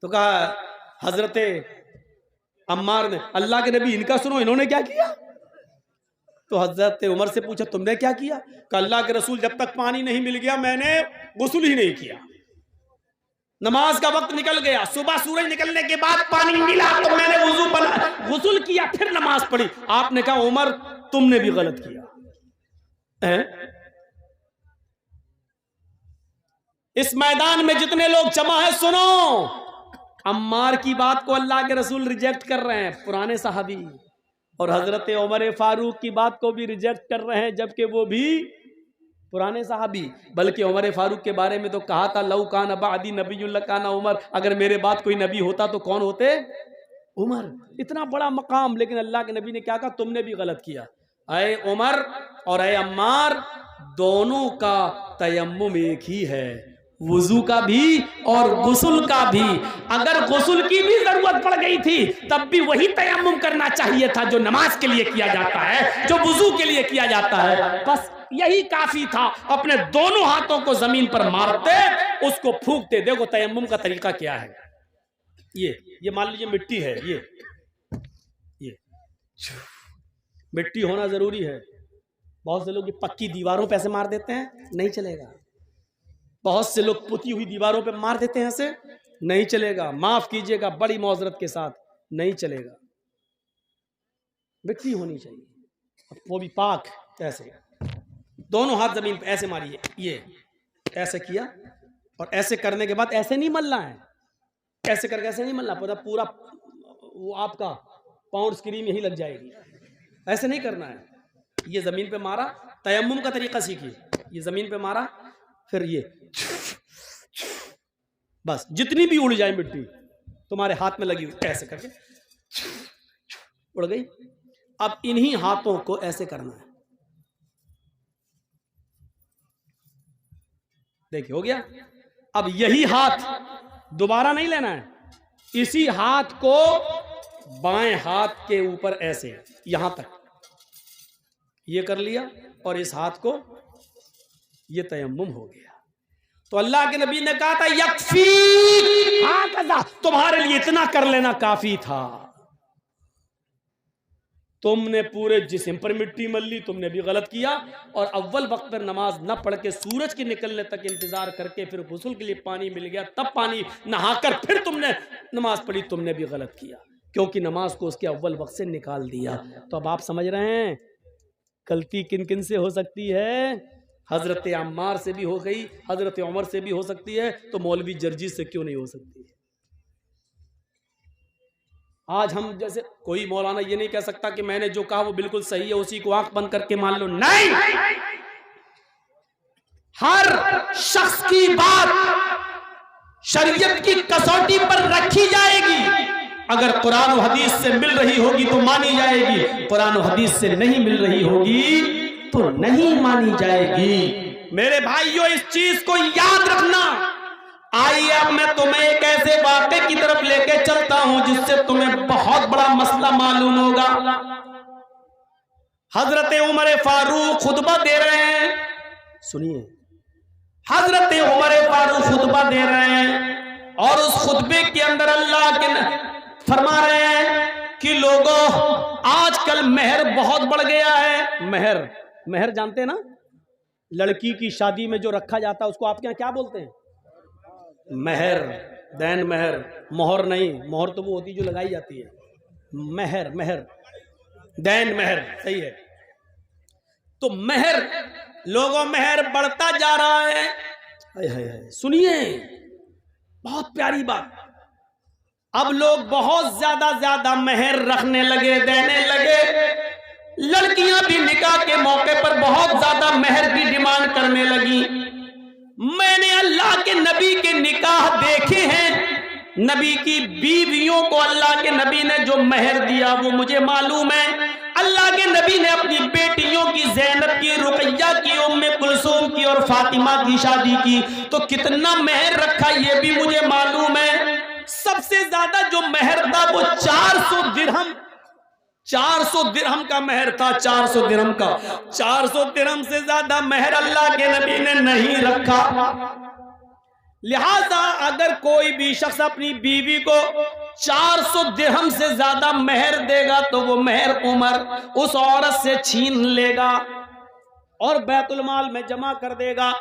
تو کہا حضرت عمار نے اللہ کے نبی ان کا سنو انہوں نے کیا کیا؟ تو حضرت عمر سے پوچھا تم نے کیا کیا؟ کہ اللہ کے رسول جب تک پانی نہیں مل گیا میں نے غسل ہی نہیں کیا، نماز کا وقت نکل گیا، صبح سورج نکلنے کے بعد پانی ملا تو میں نے غسل کیا پھر نماز پڑھی۔ آپ نے کہا عمر تم نے بھی غلط کیا۔ اس میدان میں جتنے لوگ جمع ہیں سنو، عمار کی بات کو اللہ کے رسول ریجیکٹ کر رہے ہیں، پرانے صحابی، اور حضرت عمر فاروق کی بات کو بھی ریجیکٹ کر رہے ہیں جبکہ وہ بھی پرانے صحابی۔ بلکہ عمر فاروق کے بارے میں تو کہا تھا لو کان بعدی نبی لکان عمر، اگر میرے بعد کوئی نبی ہوتا تو کون ہوتے؟ عمر۔ اتنا بڑا مقام، لیکن اللہ کے نبی نے کیا کہا تم نے بھی غلط کیا۔ اے عمر اور اے عمار دونوں کا تیمم ایک ہی ہے، وضو کا بھی اور غسل کا بھی۔ اگر غسل کی بھی ضرورت پڑ گئی تھی تب بھی وہی تیمم کرنا چاہیے تھا جو نماز کے لیے کیا جاتا ہے، جو وضو کے لیے کیا جاتا ہے، بس یہی کافی تھا۔ اپنے دونوں ہاتھوں کو زمین پر مارتے، اس کو پھونکتے۔ دیکھو تیمم کا طریقہ کیا ہے، یہ مان لیجیے مٹی ہے، یہ مٹی ہونا ضروری ہے۔ بہت سے لوگ یہ پکی دیواروں پہ ایسے مار دیتے ہیں، نہیں چلے گا۔ بہت سے لوگ پتی ہوئی دیواروں پہ مار دیتے ہیں ایسے، نہیں چلے گا، معاف کیجئے گا بڑی معذرت کے ساتھ، نہیں چلے گا۔ مٹی ہونی چاہیے، وہ بھی پاک۔ ایسے دونوں ہاتھ زمین پہ ایسے ماریے، یہ ایسے کیا، اور ایسے کرنے کے بعد ایسے نہیں ملنا ہے، ایسے کر کے ایسے نہیں ملنا، پورا وہ آپ کا پاؤنڈ کریم یہی لگ جائے گی، ایسے نہیں کرنا ہے۔ یہ زمین پہ مارا، تیمم کا طریقہ سیکھیے، یہ زمین پہ مارا، پھر یہ بس جتنی بھی اڑ جائے مٹی تمہارے ہاتھ میں لگی ہوئی، ایسے کر کے اڑ گئی۔ اب انہی ہاتھوں کو ایسے کرنا ہے، دیکھیں ہو گیا۔ اب یہی ہاتھ دوبارہ نہیں لینا ہے، اسی ہاتھ کو بائیں ہاتھ کے اوپر ایسے یہاں تک یہ کر لیا، اور اس ہاتھ کو یہ تیمم ہو گیا۔ تو اللہ کے نبی نے کہا تھا یکفی ہاکذا، تمہارے لیے اتنا کر لینا کافی تھا۔ تم نے پورے جسم پر مٹی مل لی، تم نے بھی غلط کیا، اور اول وقت پر نماز نہ پڑھ کے سورج کے نکلنے تک انتظار کر کے پھر غسل کے لیے پانی مل گیا تب پانی نہا کر پھر تم نے نماز پڑھی، تم نے بھی غلط کیا، کیونکہ نماز کو اس کے اول وقت سے نکال دیا۔ تو اب آپ سمجھ رہے ہیں غلطی کن کن سے ہو سکتی ہے؟ حضرت عمار سے بھی ہو گئی، حضرت عمر سے بھی ہو سکتی ہے، تو مولوی جرجیز سے کیوں نہیں ہو سکتی؟ آج ہم جیسے کوئی مولانا یہ نہیں کہہ سکتا کہ میں نے جو کہا وہ بالکل صحیح ہے، اسی کو آنکھ بند کر کے مان لو، نہیں۔ ہر شخص کی بات شریعت کی کسوٹی پر رکھی جائے گی. اگر قرآن و حدیث سے مل رہی ہوگی تو مانی جائے گی, قرآن و حدیث سے نہیں مل رہی ہوگی تو نہیں مانی جائے گی. میرے بھائیو اس چیز کو یاد رکھنا. آئیے اب میں تمہیں ایک ایسے واقعے کی طرف لے کے چلتا ہوں جس سے تمہیں بہت بڑا مسئلہ معلوم ہوگا. حضرت عمر فاروق خطبہ دے رہے ہیں. سنیے, حضرت عمر فاروق خطبہ دے رہے ہیں اور اس خطبے کے اندر اللہ کے فرما رہے ہیں کہ لوگوں آج کل مہر بہت بڑھ گیا ہے. مہر جانتے ہیں نا, لڑکی کی شادی میں جو رکھا جاتا ہے اس کو آپ کے یہاں کیا بولتے ہیں؟ مہر, دین مہر, مہر نہیں. مہر تو وہ ہوتی جو لگائی جاتی ہے. مہر, دین مہر, صحیح ہے. تو مہر, لوگوں مہر بڑھتا جا رہا ہے. سنیے بہت پیاری بات. اب لوگ بہت زیادہ مہر رکھنے لگے, دینے لگے. لڑکیاں بھی نکاح کے موقع پر بہت زیادہ مہر کی ڈیمانڈ کرنے لگی. میں نے اللہ کے نبی کے نکاح دیکھے ہیں. نبی کی بیویوں کو اللہ کے نبی نے جو مہر دیا وہ مجھے معلوم ہے. اللہ کے نبی نے اپنی بیٹیوں کی, زینب کی, رقیہ کی, ام کلثوم کی اور فاطمہ کی شادی کی تو کتنا مہر رکھا یہ بھی مجھے معلوم ہے. سب سے زیادہ جو مہر تھا وہ 400 درہم, 400 درہم کا مہر تھا. 400 درہم کا, 400 درہم سے زیادہ مہر اللہ کے نبی نے نہیں رکھا. لہذا اگر کوئی بھی شخص اپنی بیوی کو 400 درہم سے زیادہ مہر دے گا تو وہ مہر عمر اس عورت سے چھین لے گا اور بیت المال میں جمع کر دے گا.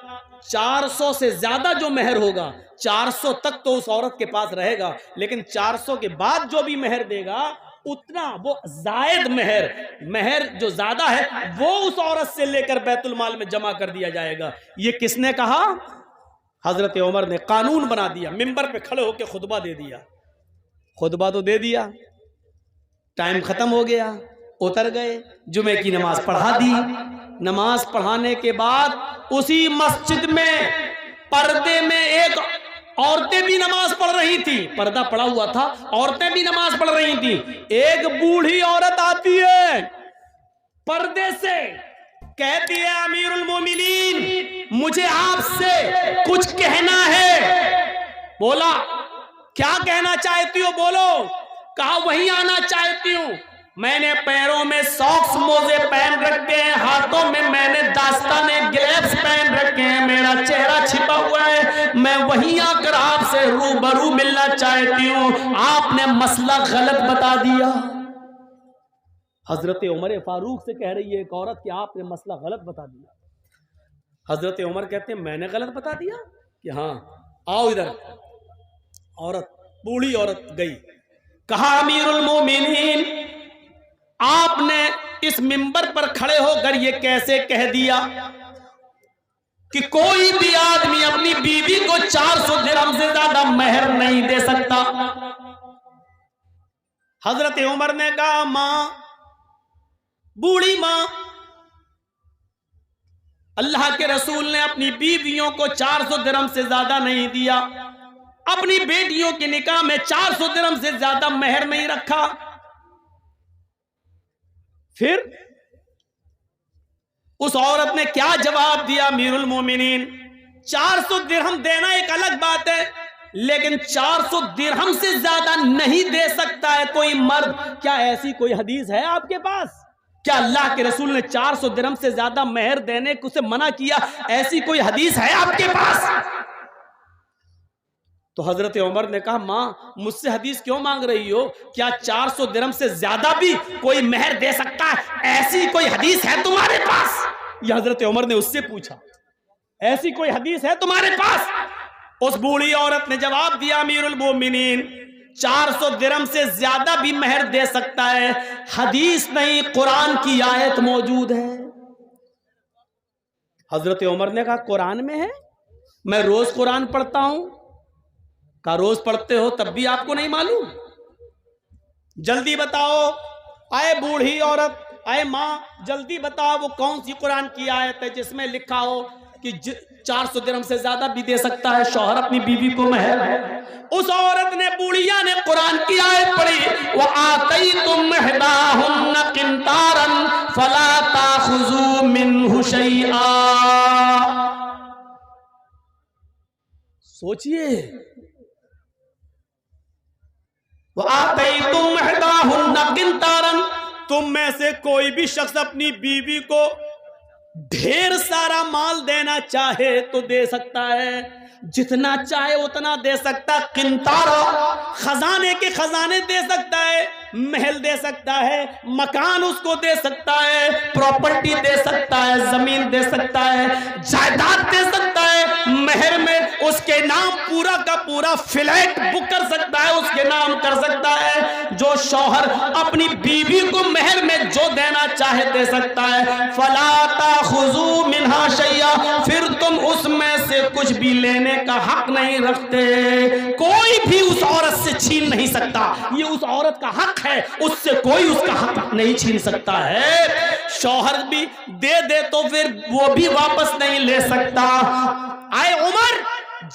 400 سے زیادہ جو مہر ہوگا, 400 تک تو اس عورت کے پاس رہے گا, لیکن 400 کے بعد جو بھی مہر دے گا اتنا وہ زائد مہر جو زیادہ ہے وہ اس عورت سے لے کر بیت المال میں جمع کر دیا جائے گا. یہ کس نے کہا؟ حضرت عمر نے قانون بنا دیا. ممبر پہ کھڑے ہو کے خطبہ دے دیا. خطبہ تو دے دیا, ٹائم ختم ہو گیا, اتر گئے, جمعے کی نماز پڑھا دی. نماز پڑھانے کے بعد اسی مسجد میں پردے میں ایک عورتیں بھی نماز پڑھ رہی تھی. پردہ پڑا ہوا تھا, عورتیں بھی نماز پڑھ رہی تھی. ایک بوڑھی عورت آتی ہے پردے سے, کہتی ہے امیر المومنین مجھے آپ سے کچھ کہنا ہے. بولا کیا کہنا چاہتی ہو؟ بولو. کہا وہیں آنا چاہتی ہوں. میں نے پیروں میں ساکس موزے پہن رکھے ہیں, ہاتھوں میں نے داستانے گلیوز پہن رکھے ہیں, میرا چہرہ چھپا ہوا ہے, میں وہیں آ کر آپ سے روبرو ملنا چاہتی ہوں. آپ نے مسئلہ غلط بتا دیا. حضرت عمر فاروق سے کہہ رہی ہے ایک عورت کہ آپ نے مسئلہ غلط بتا دیا. حضرت عمر کہتے ہیں میں نے غلط بتا دیا کہ ہاں آؤ ادھر. عورت, بوڑھی عورت گئی. کہا امیر المومنین آپ نے اس منبر پر کھڑے ہو کر یہ کیسے کہہ دیا کہ کوئی بھی آدمی اپنی بیوی کو 400 درہم سے زیادہ مہر نہیں دے سکتا؟ حضرت عمر نے کہا ماں, بوڑھی ماں, اللہ کے رسول نے اپنی بیویوں کو 400 درہم سے زیادہ نہیں دیا. اپنی بیٹیوں کے نکاح میں 400 درہم سے زیادہ مہر نہیں رکھا. پھر اس عورت نے کیا جواب دیا؟ امیر المومنین 400 درہم دینا ایک الگ بات ہے, لیکن 400 درہم سے زیادہ نہیں دے سکتا ہے کوئی مرد. کیا ایسی کوئی حدیث ہے آپ کے پاس؟ کیا اللہ کے رسول نے 400 درہم سے زیادہ مہر دینے کو سے منع کیا؟ ایسی کوئی حدیث ہے آپ کے پاس؟ تو حضرت عمر نے کہا ماں مجھ سے حدیث کیوں مانگ رہی ہو؟ کیا 400 درہم سے زیادہ بھی کوئی مہر دے سکتا ہے؟ ایسی کوئی حدیث ہے تمہارے پاس؟ یہ حضرت عمر نے اس سے پوچھا, ایسی کوئی حدیث ہے تمہارے پاس؟ اس بوڑھی عورت نے جواب دیا امیر المومنین 400 درہم سے زیادہ بھی مہر دے سکتا ہے, حدیث نہیں قرآن کی آیت موجود ہے. حضرت عمر نے کہا قرآن میں ہے؟ میں روز قرآن پڑھتا ہوں. کہا روز پڑھتے ہو تب بھی آپ کو نہیں معلوم؟ جلدی بتاؤ. آئے بوڑھی عورت, آئے ماں, جلدی بتاؤ وہ کون سی قرآن کی آیت ہے جس میں لکھا ہو کہ 400 درہم سے زیادہ بھی دے سکتا ہے شوہر اپنی بیوی کو مہر. اس عورت نے بوڑھیا نے قرآن کی آیت پڑھی وَآتَيْتُمْ إِحْدَاهُنَّ قِنْطَارًا فَلَا تَأْخُذُوا مِنْهُ شَيْئًا. سوچئے وَآتَيْتُمْ إِحْدَاهُنَّ قِنْطَارًا، تم میں سے کوئی بھی شخص اپنی بیوی کو ڈھیر سارا مال دینا چاہے تو دے سکتا ہے، جتنا چاہے اتنا دے سکتا. قنطارہ خزانے کے خزانے دے سکتا ہے، محل دے سکتا ہے، مکان اس کو دے سکتا ہے، پراپرٹی دے سکتا ہے، زمین دے سکتا ہے، جائیداد دے سکتا ہے. مہر میں اس کے نام پورا کا پورا فلیٹ بک کر سکتا ہے، اس کے نام کر سکتا ہے. جو شوہر اپنی بیوی کو مہر میں جو دینا چاہے دے سکتا ہے. فلا تاخذوا منها شیئا، پھر تم اس میں سے کچھ بھی لینے کا حق نہیں رکھتے. کوئی بھی اس عورت سے چھین نہیں سکتا، یہ اس عورت کا حق ہے، اس سے کوئی اس کا حق نہیں چھین سکتا ہے. شوہر بھی دے دے تو پھر وہ بھی واپس نہیں لے سکتا. آئے عمر،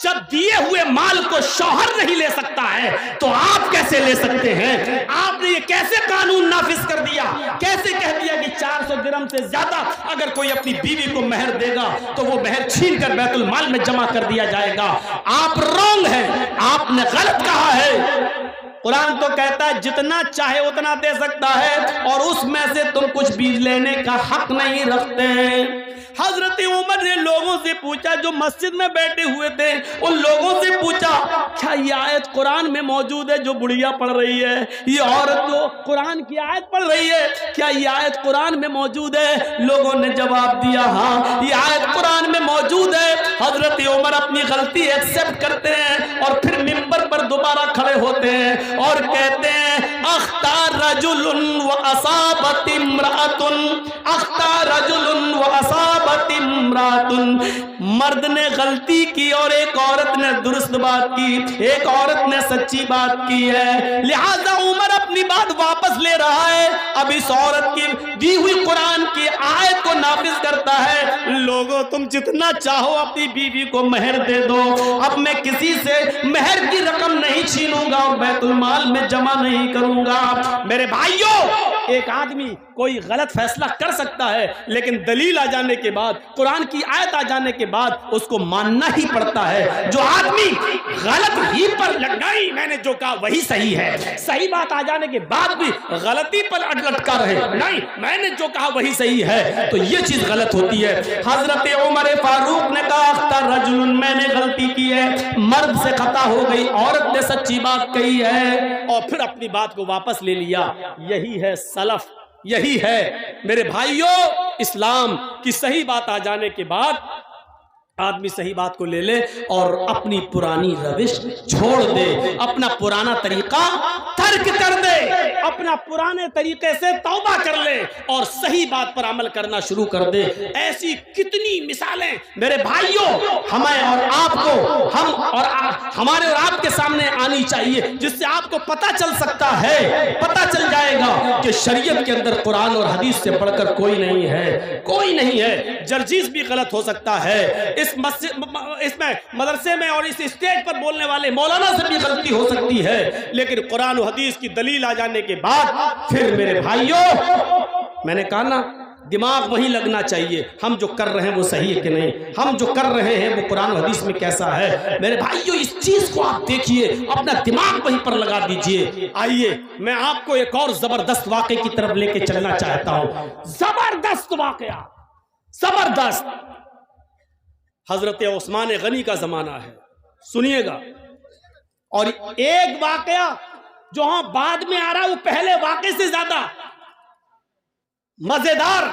جب دیے ہوئے مال کو شوہر نہیں لے سکتا ہے تو آپ کیسے لے سکتے ہیں؟ آپ نے یہ کیسے قانون نافذ کر دیا؟ کیسے کہہ دیا کہ 400 درہم سے زیادہ اگر کوئی اپنی بیوی کو مہر دے گا تو وہ مہر چھین کر بیت المال میں جمع کر دیا جائے گا؟ آپ رونگ ہیں، آپ نے غلط کہا ہے. قرآن تو کہتا ہے جتنا چاہے اتنا دے سکتا ہے اور اس میں سے تم کچھ بھی لینے کا حق نہیں رکھتے. حضرت عمر نے لوگوں سے پوچھا جو مسجد میں بیٹھے ہوئے تھے، ان لوگوں سے پوچھا کیا یہ آیت قرآن میں موجود ہے جو بڑھیا پڑھ رہی ہے؟ یہ عورت جو قرآن کی آیت پڑھ رہی ہے کیا یہ آیت قرآن میں موجود ہے؟ لوگوں نے جواب دیا ہاں یہ آیت قرآن میں موجود ہے. حضرت عمر اپنی غلطی ایکسپٹ کرتے ہیں اور پھر منبر پر دوبارہ کھڑے ہوتے ہیں اور کہتے ہیں اخطا رجل واصابت امرأۃ، اخطا رجل واصابت امرأۃ. مرد نے غلطی کی اور ایک عورت نے درست بات کی، ایک عورت نے سچی بات کی ہے، لہذا عمر اپنی بات واپس لے رہا ہے. اب اس عورت کی دی ہوئی قرآن کی آیت کو نافذ کرتا ہے. لوگوں تم جتنا چاہو اپنی بیوی کو مہر دے دو، اب میں کسی سے مہر کی رقم نہیں چھینوں گا اور بیت المال میں جمع نہیں کروں گا. میرے بھائیوں، ایک آدمی کوئی غلط فیصلہ کر سکتا ہے لیکن دلیل آ جانے کے بعد، قرآن کی آیت آ جانے کے بعد اس کو ماننا ہی پڑتا ہے. جو آدمی غلط ہی پر نہیں میں نے جو کہا وہی صحیح ہے، صحیح بات آ جانے کے بعد بھی غلطی پر لٹکا رہے نہیں میں نے جو کہا وہی صحیح ہے، تو یہ چیز غلط ہوتی ہے. حضرت عمر فاروق نے کہا اختار رجل، میں نے غلطی کی ہے، مرد سے خطا ہو گئی، عورت نے سچی بات کہی ہے، اور پھر اپنی بات کو واپس لے لیا. یہی ہے سلف، یہی ہے میرے بھائیوں. اسلام کی صحیح بات آ جانے کے بعد آدمی صحیح بات کو لے لے اور اپنی پرانی روش چھوڑ دے، اپنا پرانا طریقہ ترک کر دے، اپنا پرانے طریقے سے توبہ کر لے اور صحیح بات پر عمل کرنا شروع کر دے. ایسی کتنی مثالیں میرے بھائیوں ہمیں اور آپ کو، ہم اور ہمارے اور آپ کے سامنے آنی چاہیے، جس سے آپ کو پتہ چل سکتا ہے، پتہ چل جائے گا کہ شریعت کے اندر قرآن اور حدیث سے بڑھ کر کوئی نہیں ہے، کوئی نہیں ہے. جرجیز بھی غلط ہو سکتا ہے، اس میں مدرسے میں اور اس اسٹیج پر بولنے والے مولانا سے بھی غلطی ہو سکتی ہے، لیکن قرآن و حدیث کی دلیل آ جانے کے بعد پھر میرے بھائیوں میں نے کہا نا دماغ وہی لگنا چاہیے، ہم جو کر رہے ہیں وہ صحیح ہے کہ نہیں، ہم جو کر رہے ہیں وہ قرآن و حدیث میں کیسا ہے. میرے بھائیوں اس چیز کو آپ دیکھیے، اپنا دماغ وہیں پر لگا دیجئے. آئیے میں آپ کو ایک اور زبردست واقعے کی طرف لے کے چلنا چاہتا ہوں. زبردست واقعہ، زبردست. حضرت عثمان غنی کا زمانہ ہے، سنیے گا. اور ایک واقعہ جو ہاں بعد میں آ رہا ہے وہ پہلے واقعے سے زیادہ مزیدار.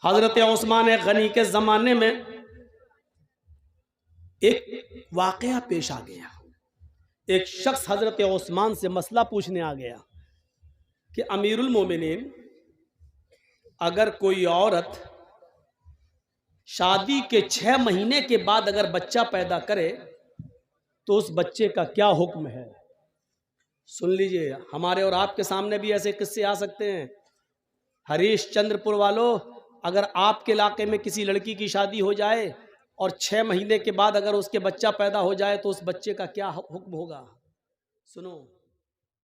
حضرت عثمان غنی کے زمانے میں ایک واقعہ پیش آ گیا. ایک شخص حضرت عثمان سے مسئلہ پوچھنے آ گیا کہ امیر المومنین، اگر کوئی عورت شادی کے 6 مہینے کے بعد اگر بچہ پیدا کرے تو اس بچے کا کیا حکم ہے؟ سن لیجئے، ہمارے اور آپ کے سامنے بھی ایسے قصے آ سکتے ہیں. ہریش چندر پور والوں، اگر آپ کے علاقے میں کسی لڑکی کی شادی ہو جائے اور 6 مہینے کے بعد اگر اس کے بچہ پیدا ہو جائے تو اس بچے کا کیا حکم ہوگا؟ سنو،